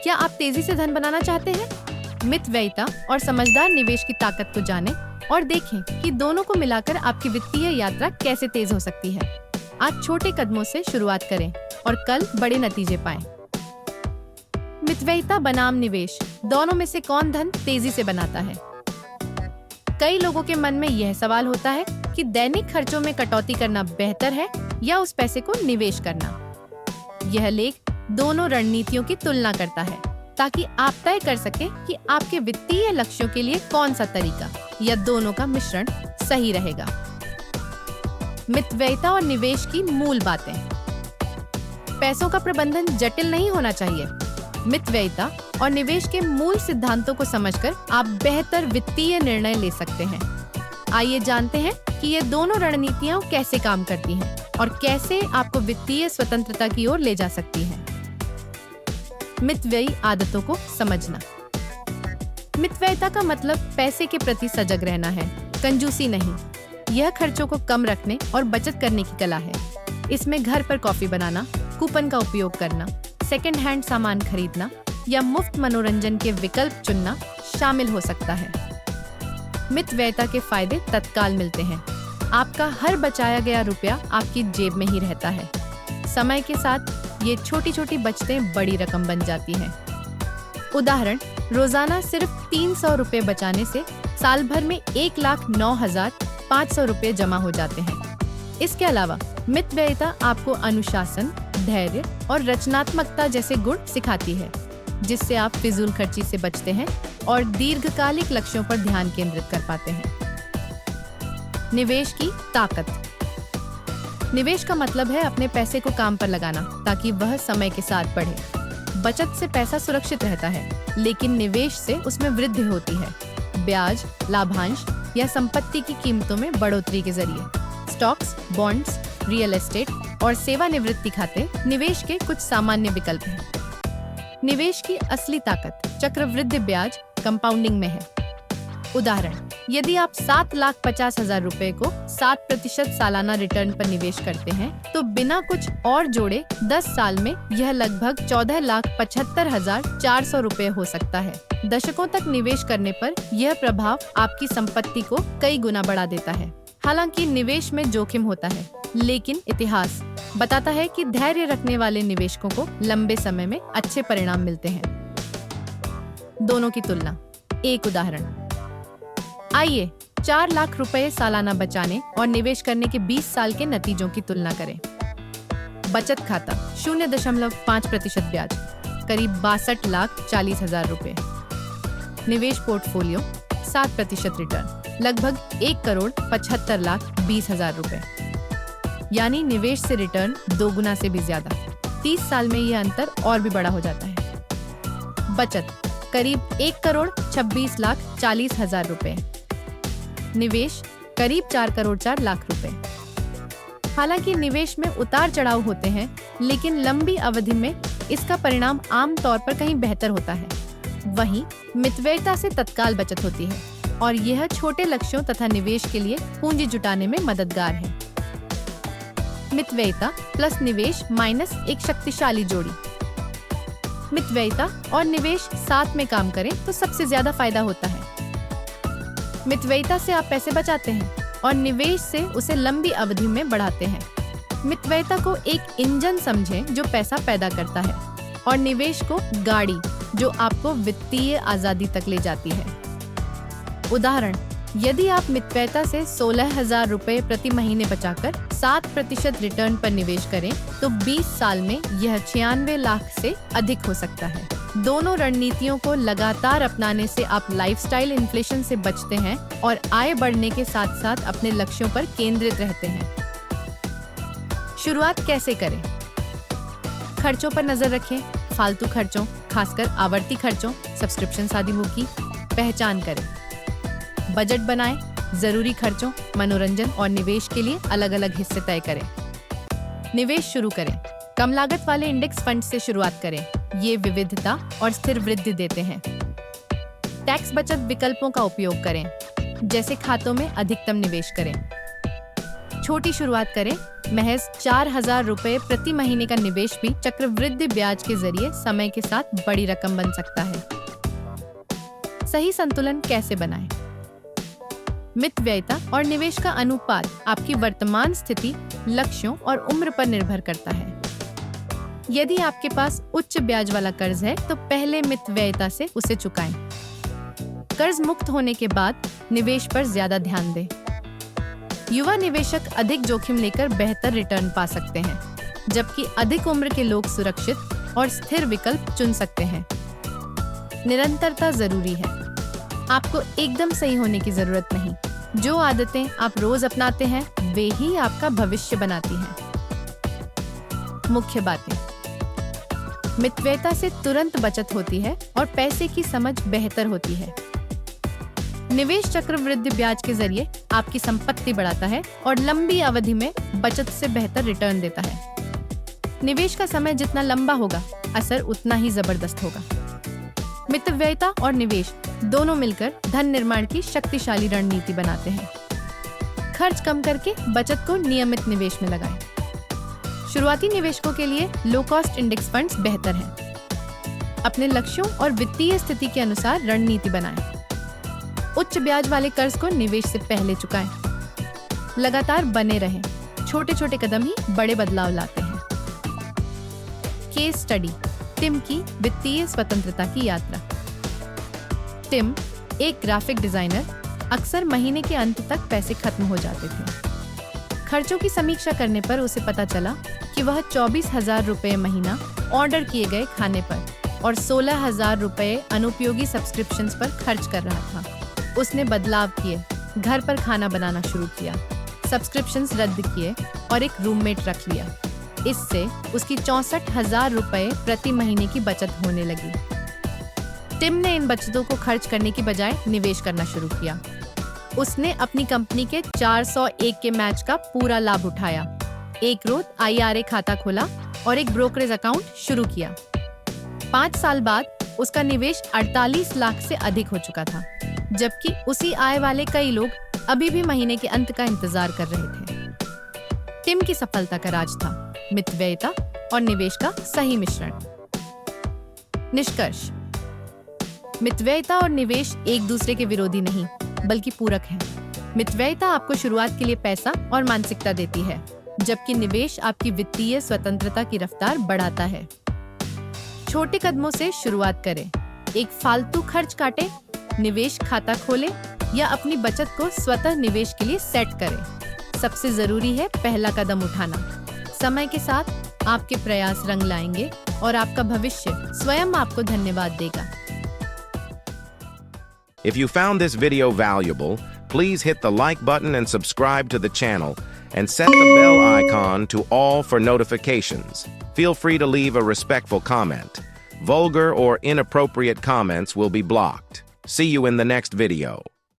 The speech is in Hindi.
क्या आप तेजी से धन बनाना चाहते हैं? मितव्ययिता और समझदार निवेश की ताकत को जानें और देखें कि दोनों को मिलाकर आपकी वित्तीय यात्रा कैसे तेज हो सकती है। आज छोटे कदमों से शुरुआत करें और कल बड़े नतीजे पाएं। मितव्ययिता बनाम निवेश, दोनों में से कौन धन तेजी से बनाता है? कई लोगों के मन में यह सवाल होता है कि दैनिक खर्चों में कटौती करना बेहतर है या उस पैसे को निवेश करना। यह लेख दोनों रणनीतियों की तुलना करता है ताकि आप तय कर सकें कि आपके वित्तीय लक्ष्यों के लिए कौन सा तरीका या दोनों का मिश्रण सही रहेगा। मितव्ययिता और निवेश की मूल बातें। पैसों का प्रबंधन जटिल नहीं होना चाहिए। मितव्ययिता और निवेश के मूल सिद्धांतों को समझकर आप बेहतर वित्तीय निर्णय ले सकते हैं। आइए जानते हैं कि ये दोनों रणनीतियां कैसे काम करती हैं और कैसे आपको वित्तीय स्वतंत्रता की ओर ले जा सकती हैं। मितव्ययी आदतों को समझना। मितव्ययिता का मतलब पैसे के प्रति सजग रहना है, कंजूसी नहीं। यह खर्चों को कम रखने और बचत करने की कला है। इसमें घर पर कॉफी बनाना, कूपन का उपयोग करना, सेकंड हैंड सामान खरीदना या मुफ्त मनोरंजन के विकल्प चुनना शामिल हो सकता है। मितव्ययिता के फायदे तत्काल मिलते हैं। आपका हर बचाया गया रुपया आपकी जेब में ही रहता है। समय के साथ ये छोटी छोटी बचतें बड़ी रकम बन जाती हैं। उदाहरण, रोजाना सिर्फ 300 रुपए बचाने से साल भर में 1,09,500 रुपए जमा हो जाते हैं। इसके अलावा मितव्ययिता आपको अनुशासन, धैर्य और रचनात्मकता जैसे गुण सिखाती है, जिससे आप फिजूल खर्ची से बचते हैं और दीर्घकालिक लक्ष्यों पर ध्यान केंद्रित कर पाते हैं। निवेश की ताकत। निवेश का मतलब है अपने पैसे को काम पर लगाना ताकि वह समय के साथ बढ़े। बचत से पैसा सुरक्षित रहता है, लेकिन निवेश से उसमें वृद्धि होती है। ब्याज, लाभांश या संपत्ति की कीमतों में बढ़ोतरी के जरिए। स्टॉक्स, बॉन्ड्स, रियल एस्टेट और सेवानिवृत्ति खाते निवेश के कुछ सामान्य विकल्प हैं। निवेश की असली ताकत चक्रवृद्धि ब्याज, कंपाउंडिंग में है। उदाहरण, यदि आप 7,50,000 रुपए को 7% सालाना रिटर्न पर निवेश करते हैं, तो बिना कुछ और जोड़े 10 साल में यह लगभग 14,75,400 रुपए हो सकता है। दशकों तक निवेश करने पर यह प्रभाव आपकी संपत्ति को कई गुना बढ़ा देता है। हालांकि निवेश में जोखिम होता है, लेकिन इतिहास बताता है कि धैर्य रखने वाले निवेशकों को लंबे समय में अच्छे परिणाम मिलते हैं। दोनों की तुलना। एक उदाहरण, आइए 4 लाख रुपए सालाना बचाने और निवेश करने के 20 साल के नतीजों की तुलना करें। बचत खाता 0.5% ब्याज, करीब 62,40,000 रुपए। निवेश पोर्टफोलियो 7% रिटर्न, लगभग 1,75,20,000 रुपए। यानी निवेश से रिटर्न 2 गुना से भी ज्यादा। 30 साल में यह अंतर और भी बड़ा हो जाता है। बचत करीब 1,26,40,000 रुपए। निवेश करीब 4,04,00,000 रुपए। हालांकि निवेश में उतार चढ़ाव होते हैं, लेकिन लंबी अवधि में इसका परिणाम आम तौर पर कहीं बेहतर होता है। वहीं मितव्ययिता से तत्काल बचत होती है और यह छोटे लक्ष्यों तथा निवेश के लिए पूंजी जुटाने में मददगार है। मितव्ययिता प्लस निवेश माइनस एक शक्तिशाली जोड़ी। मितव्ययिता और निवेश साथ में काम करें तो सबसे ज्यादा फायदा होता है। मितव्ययिता से आप पैसे बचाते हैं और निवेश से उसे लंबी अवधि में बढ़ाते हैं। मितव्ययिता को एक इंजन समझें जो पैसा पैदा करता है, और निवेश को गाड़ी जो आपको वित्तीय आजादी तक ले जाती है। उदाहरण, यदि आप मितव्ययिता से 16,000 रुपए प्रति महीने बचाकर 7% रिटर्न पर निवेश करें, तो 20 साल में यह 96 लाख से अधिक हो सकता है। दोनों रणनीतियों को लगातार अपनाने से आप लाइफस्टाइल इन्फ्लेशन से बचते हैं और आय बढ़ने के साथ साथ अपने लक्ष्यों पर केंद्रित रहते हैं। शुरुआत कैसे करें? खर्चों पर नजर रखें। फालतू खर्चों, खासकर आवर्ती खर्चों, सब्सक्रिप्शन आदि की पहचान करें। बजट बनाएं। जरूरी खर्चों, मनोरंजन और निवेश के लिए अलग अलग हिस्से तय करें। निवेश शुरू करें। कम लागत वाले इंडेक्स फंड से शुरुआत करें। ये विविधता और स्थिर वृद्धि देते हैं। टैक्स बचत विकल्पों का उपयोग करें, जैसे खातों में अधिकतम निवेश करें। छोटी शुरुआत करें, महज 4,000 रुपए प्रति महीने का निवेश भी चक्रवृद्धि ब्याज के जरिए समय के साथ बड़ी रकम बन सकता है। सही संतुलन कैसे बनाएं? मितव्ययिता और निवेश का अनुपात आपकी वर्तमान स्थिति, लक्ष्यों और उम्र पर निर्भर करता है। यदि आपके पास उच्च ब्याज वाला कर्ज है तो पहले मितव्ययिता से उसे चुकाएं। कर्ज मुक्त होने के बाद निवेश पर ज्यादा ध्यान दें। युवा निवेशक अधिक जोखिम लेकर बेहतर रिटर्न पा सकते हैं, जबकि अधिक उम्र के लोग सुरक्षित और स्थिर विकल्प चुन सकते हैं। निरंतरता जरूरी है। आपको एकदम सही होने की जरूरत नहीं। जो आदतें आप रोज अपनाते हैं वे ही आपका भविष्य बनाती हैं। मुख्य बातें। मितव्ययिता से तुरंत बचत होती है और पैसे की समझ बेहतर होती है। निवेश चक्रवृद्धि ब्याज के जरिए आपकी संपत्ति बढ़ाता है और लंबी अवधि में बचत से बेहतर रिटर्न देता है। निवेश का समय जितना लंबा होगा, असर उतना ही जबरदस्त होगा। मितव्ययिता और निवेश दोनों मिलकर धन निर्माण की शक्तिशाली रणनीति बनाते हैं। खर्च कम करके बचत को नियमित निवेश में लगाएं। शुरुआती निवेशकों के लिए लो कॉस्ट इंडेक्स फंड्स बेहतर हैं। अपने लक्ष्यों और वित्तीय स्थिति के अनुसार रणनीति बनाएं। उच्च ब्याज वाले कर्ज को निवेश से पहले चुकाएं। लगातार बने रहें। छोटे छोटे कदम ही बड़े बदलाव लाते हैं। केस स्टडी, टिम की वित्तीय स्वतंत्रता की यात्रा। टिम, एक ग्राफिक डिजाइनर, अक्सर महीने के अंत तक पैसे खत्म हो जाते थे। खर्चों की समीक्षा करने पर उसे पता चला कि वह 24,000 रुपए महीना ऑर्डर किए गए खाने पर और 16,000 रुपए अनुपयोगी सब्सक्रिप्शंस पर खर्च कर रहा था। उसने बदलाव किए, घर पर खाना बनाना शुरू किया, सब्सक्रिप्शंस रद्द किए और एक रूममेट रख लिया। इससे उसकी 64,000 रुपए प्रति महीने की बचत होने लगी। टिम ने इन बचतों को खर्च करने की बजाय निवेश करना शुरू किया। उसने अपनी कंपनी के 401 के मैच का पूरा लाभ उठाया, एक रोज IRA खाता खोला और एक ब्रोकरेज अकाउंट शुरू किया। 5 साल बाद उसका निवेश 48 लाख से अधिक हो चुका था, जबकि उसी आय वाले कई लोग अभी भी महीने के अंत का इंतजार कर रहे थे। टिम की सफलता का राज था मितव्ययिता और निवेश का सही मिश्रण। निष्कर्ष। मितव्ययिता और निवेश एक दूसरे के विरोधी नहीं, बल्कि पूरक हैं। मितव्ययिता आपको शुरुआत के लिए पैसा और मानसिकता देती है, जबकि निवेश आपकी वित्तीय स्वतंत्रता की रफ्तार बढ़ाता है। छोटे कदमों से शुरुआत करें। एक फालतू खर्च काटें, निवेश खाता खोलें या अपनी बचत को स्वतः निवेश के लिए सेट करें। सबसे जरूरी है पहला कदम उठाना। समय के साथ आपके प्रयास रंग लाएंगे और आपका भविष्य स्वयं आपको धन्यवाद देगा। If you found this video valuable, please hit the like button and subscribe to the channel and set the bell icon to all for notifications. Feel free to leave a respectful comment. Vulgar or inappropriate comments will be blocked. See you in the next video.